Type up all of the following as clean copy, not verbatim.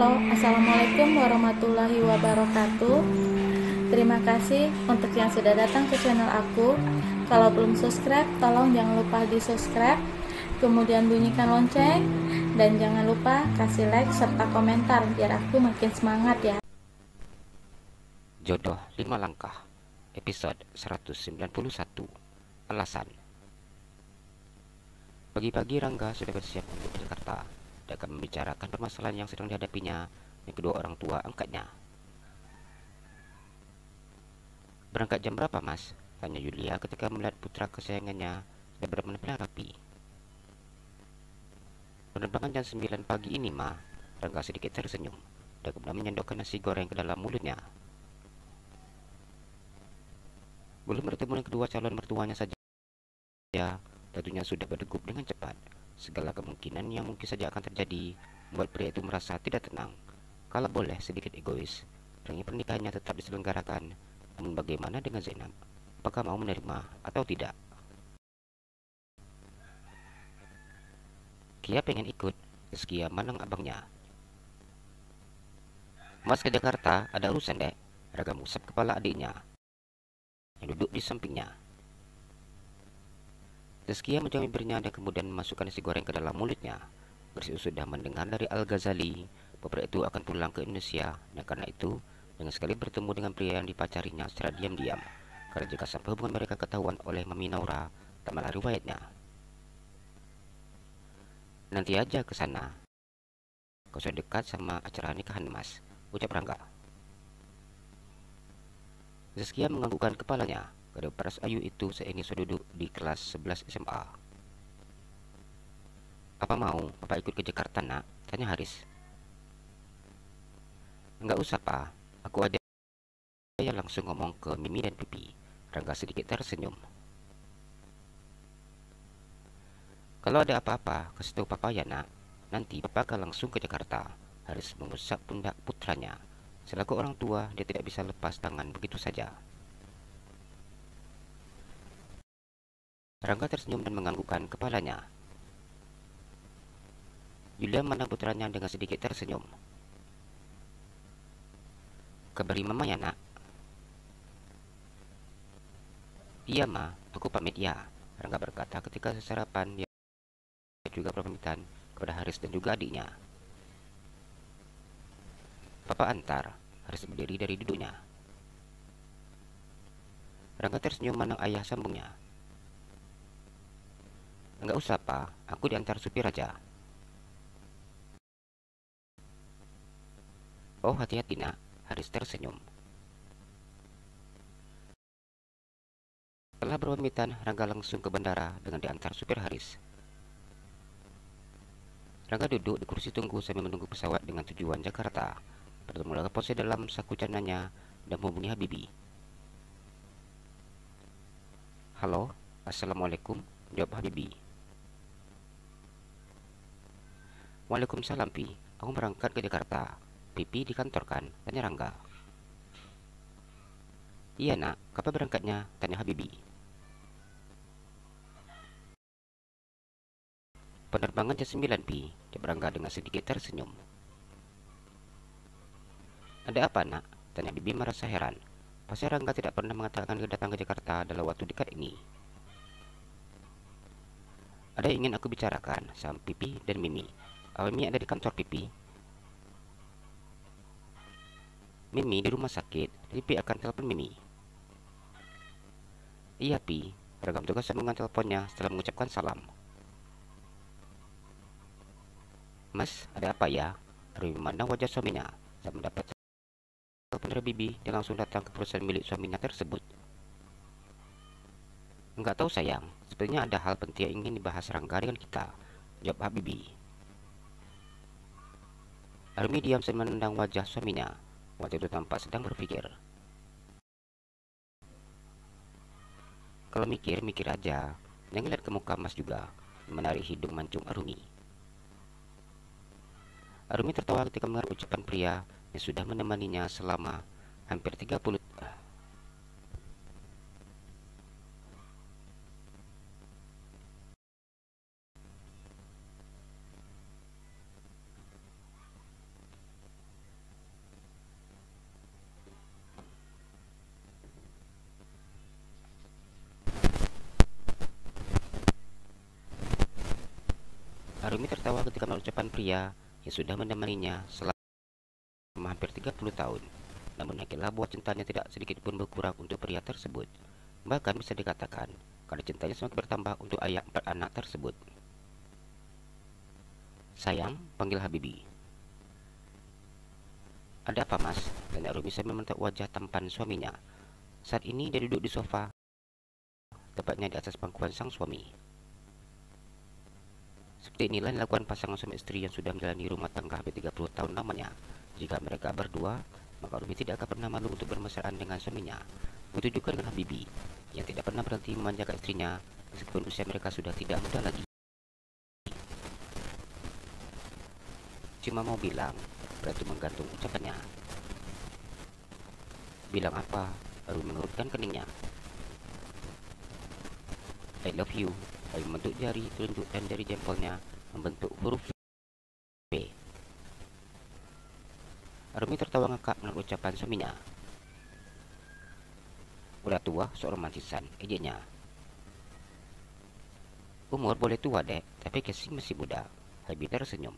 Halo, Assalamualaikum warahmatullahi wabarakatuh. Terima kasih untuk yang sudah datang ke channel aku. Kalau belum subscribe, tolong jangan lupa di subscribe, kemudian bunyikan lonceng, dan jangan lupa kasih like serta komentar biar aku makin semangat ya. Jodoh 5 Langkah, episode 191. Alasan. Pagi-pagi Rangga sudah bersiap untuk ke Jakarta dan akan membicarakan permasalahan yang sedang dihadapinya dengan kedua orang tua angkatnya. Berangkat jam berapa, Mas? Tanya Yulia ketika melihat putra kesayangannya sudah benar-benar rapi. Penerbangan jam 9 pagi ini, Ma. Rangga sedikit tersenyum dan kemudian menyendokkan nasi goreng ke dalam mulutnya. Belum bertemu dengan kedua calon mertuanya saja, tentunya sudah berdegup dengan cepat. Segala kemungkinan yang mungkin saja akan terjadi membuat pria itu merasa tidak tenang. Kalau boleh sedikit egois, rencana pernikahannya tetap diselenggarakan. Namun bagaimana dengan Zainab? Apakah mau menerima atau tidak? Kia pengen ikut. Zaskia mandang abangnya. Mas ke Jakarta, ada urusan, Dek. Raga mengusap kepala adiknya yang duduk di sampingnya. Zaskia menjauhi bibirnya dan kemudian memasukkan nasi goreng ke dalam mulutnya. Gracio sudah mendengar dari Al-Ghazali bahwa pria itu akan pulang ke Indonesia, dan karena itu dengan sekali bertemu dengan pria yang dipacarinya secara diam-diam. Karena jika sampai hubungan mereka ketahuan oleh Mami Naura, tak malah riwayatnya. Nanti aja ke sana. Kau sudah dekat sama acara nikahan Mas, ucap Rangga. Zaskia menganggukkan kepalanya. Gadis paras ayu itu seini sudah duduk di kelas 11 SMA. Apa mau Papa ikut ke Jakarta, Nak? Tanya Haris. Enggak usah, Pak. Aku aja yang langsung ngomong ke Mimi dan Pipi. Rangga sedikit tersenyum. Kalau ada apa-apa, kasih tahu Papa ya, Nak. Nanti Papa akan langsung ke Jakarta. Haris mengusap pundak putranya. Selaku orang tua, dia tidak bisa lepas tangan begitu saja. Rangga tersenyum dan menganggukkan kepalanya. Yulia memandang putranya dengan sedikit tersenyum. Kabari Mama ya, Nak. Iya, Ma. Aku pamit ya. Rangga berkata ketika sarapan dia juga berpamitan kepada Haris dan juga adiknya. Papa antar. Haris berdiri dari duduknya. Rangga tersenyum memandang ayah sambungnya. Enggak usah, Pak. Aku diantar supir aja. Oh, hati-hati, Nak. Haris tersenyum. Setelah berpamitan, Rangga langsung ke bandara dengan diantar supir Haris. Rangga duduk di kursi tunggu sambil menunggu pesawat dengan tujuan Jakarta. Bertemu dengan ponsel dalam saku celananya dan menghubungi Habibi. Halo, Assalamualaikum, jawab Habibi. Waalaikumsalam, Pi. Aku berangkat ke Jakarta. Pipi di kantor kan? Tanya Rangga. Iya, Nak. Kapan berangkatnya? Tanya Habibi. Penerbangan jam 9, Pi. Jawab Rangga dengan sedikit tersenyum. Ada apa, Nak? Tanya Bibi merasa heran. Pasti Rangga tidak pernah mengatakan datang ke Jakarta dalam waktu dekat ini. Ada yang ingin aku bicarakan sama Pipi dan Mimi. Mimi ada di kantor, Pipi. Mimi di rumah sakit. Pipi akan telepon Mimi. Iya, Pi. Rangga tugas sambungan teleponnya setelah mengucapkan salam. Mas, ada apa ya? Rumi memandang wajah suaminya. Saat mendapat telepon dari Bibi, dia langsung datang ke perusahaan milik suaminya tersebut. Enggak tahu, sayang. Sepertinya ada hal penting yang ingin dibahas Rangga dengan kita, jawab Habibi. Armi diam sambil menendang wajah suaminya. Wajah itu tampak sedang berpikir. Kalau mikir, mikir aja. Jangan lihat ke muka Mas juga. Menarik hidung mancung Arumi. Arumi tertawa ketika mendengar ucapan pria yang sudah menemaninya selama hampir 30 tahun. Arumi tertawa ketika mengucapkan pria yang sudah menemaninya selama hampir 30 tahun. Namun yakinlah bahwa cintanya tidak sedikit pun berkurang untuk pria tersebut. Bahkan bisa dikatakan karena cintanya semakin bertambah untuk ayah 4 anak tersebut. Sayang, panggil Habibi. Ada apa, Mas? Tanya Arumi sambil menatap wajah tampan suaminya. Saat ini dia duduk di sofa, tepatnya di atas pangkuan sang suami. Seperti inilah dilakukan pasangan suami istri yang sudah menjalani rumah tangga hampir 30 tahun lamanya. Jika mereka berdua, maka Arumi tidak akan pernah malu untuk bermesraan dengan suaminya. Begitu juga dengan Habibi, yang tidak pernah berhenti memanjakan istrinya, meskipun usia mereka sudah tidak muda lagi. Cuma mau bilang, berarti menggantung ucapannya. Bilang apa? Arumi mengerutkan keningnya. I love you. Arumi membentuk jari telunjuk dan jari jempolnya membentuk huruf V. Arumi tertawa ngakak menurut ucapan suaminya. Udah tua, sok romantisan, ejeknya. Umur boleh tua, Dek, tapi casing masih muda. Habibi tersenyum.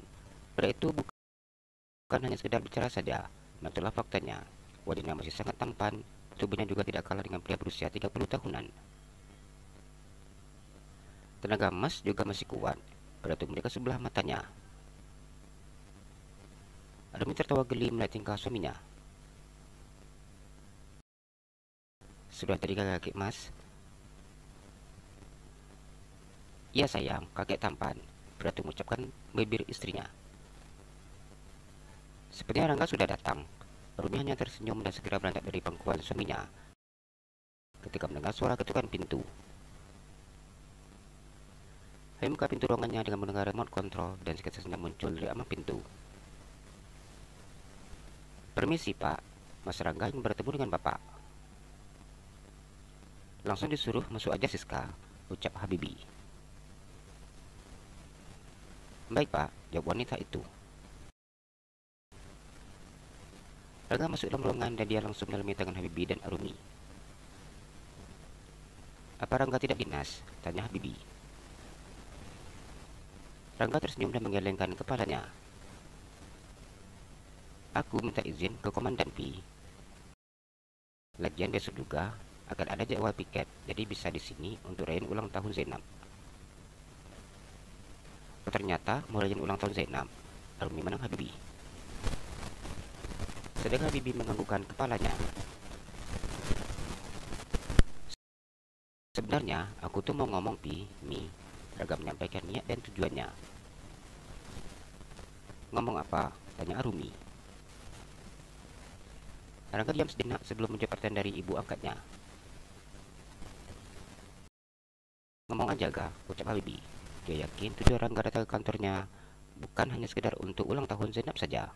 Pada itu bukan hanya sekedar bicara saja, itulah faktanya. Wajahnya masih sangat tampan, tubuhnya juga tidak kalah dengan pria berusia 30 tahunan. Tenaga emas juga masih kuat, pada tubuh mereka sebelah matanya. Arumi tertawa geli melihat tingkah suaminya. Sudah tadi kakek Mas? Iya sayang, kakek tampan, berarti mengucapkan bibir istrinya. Sepertinya Rangga sudah datang. Arumi hanya tersenyum dan segera berantak dari pangkuan suaminya ketika mendengar suara ketukan pintu. Hai membuka pintu ruangannya dengan mendengar remote control dan seketika muncul dari ambang pintu. Permisi Pak, Mas Rangga ingin bertemu dengan Bapak. Langsung disuruh masuk aja Siska, ucap Habibi. Baik Pak, jawab wanita itu. Rangga masuk dalam ruangan dan dia langsung menyelami tangan Habibi dan Arumi. Apa Rangga tidak dinas? Tanya Habibi. Rangga tersenyum dan menggelengkan kepalanya. Aku minta izin ke Komandan Pi. Lagian besok juga akan ada jadwal piket, jadi bisa di sini untuk rayain ulang tahun Zainab. Ternyata mau rayain ulang tahun Zainab. Arumi menang Habibi. Sedang Habibi menganggukkan kepalanya. Sebenarnya aku tuh mau ngomong Mi. Rangga menyampaikan niat dan tujuannya. Ngomong apa? Tanya Arumi. Rangga diam sejenak sebelum menjawab pertanyaan dari ibu angkatnya. Ngomong aja Ga, ucap Habibi. Dia yakin tujuan Rangga datang ke kantornya bukan hanya sekedar untuk ulang tahun Zainab saja.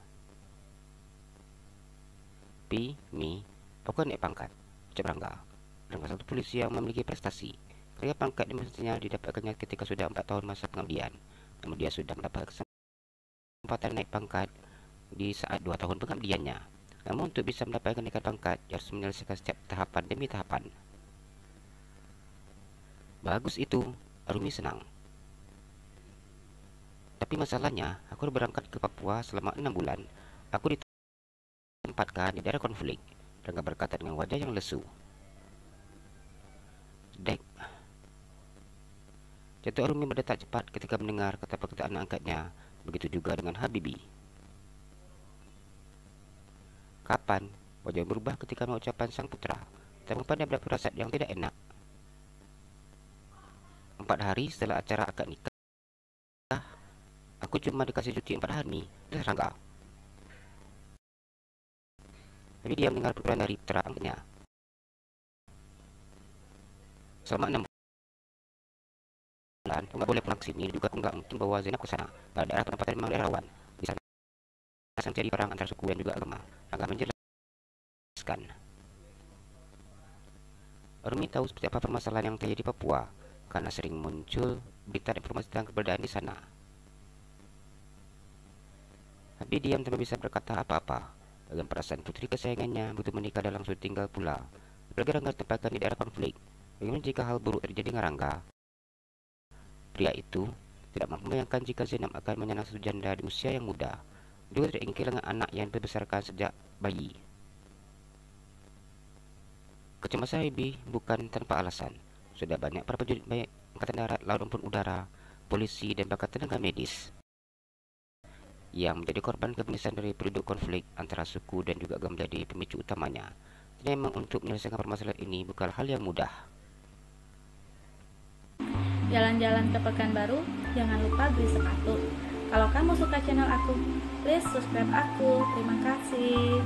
Mi, aku naik pangkat, ucap Rangga. Rangga satu polisi yang memiliki prestasi. Karya pangkat mestinya didapatkannya ketika sudah 4 tahun masa pengabdian. Namun dia sudah mendapat kesempatan naik pangkat di saat 2 tahun pengabdiannya. Namun untuk bisa mendapatkan naikkan pangkat, dia harus menyelesaikan setiap tahapan demi tahapan. Bagus itu, Arumi senang. Tapi masalahnya, aku berangkat ke Papua selama 6 bulan. Aku ditempatkan di daerah konflik. Rangga berkata dengan wajah yang lesu. Dek. Jantung Arumi berdetak cepat ketika mendengar kata perkataan angkatnya. Begitu juga dengan Habibi. Kapan? Wajah berubah ketika mengucapkan sang putra. Tanpa dia mendapat firasat yang tidak enak. 4 hari setelah acara akad nikah, aku cuma dikasih cuti 4 hari. Dah Rangga. Tapi dia mendengar perkataan dari putra angkatnya. Selama 6 bulan, aku nggak boleh pulang ke sini. Juga aku nggak mungkin bawa Zainab ke sana. Pada daerah penempatan memang daerah rawan. Di sana terjadi perang antara suku dan juga agama. Rangga menjelaskan. Arumi tahu seperti apa permasalahan yang terjadi di Papua karena sering muncul berita dan informasi tentang keberadaan di sana. Habib diam tanpa bisa berkata apa-apa. Dengan perasaan putri kesayangannya begitu menikah dan langsung tinggal pula. Apalagi Rangga ditempatkan di daerah konflik. Bagaimana jika hal buruk terjadi dengan Rangga? Pria itu tidak mampu membayangkan jika Zainab akan menyenang satu janda di usia yang muda, juga tidak ingkir dengan anak yang dibesarkan sejak bayi. Kecemasan Habibie bukan tanpa alasan. Sudah banyak para prajurit baik Angkatan Darat, Laut maupun Udara, polisi dan bahkan tenaga medis yang menjadi korban kebenisan dari penduduk konflik antara suku dan juga agama menjadi pemicu utamanya. Jadi memang untuk menyelesaikan permasalahan ini bukan hal yang mudah. Jalan-jalan ke Pekanbaru, jangan lupa beli sepatu. Kalau kamu suka channel aku, please subscribe aku. Terima kasih.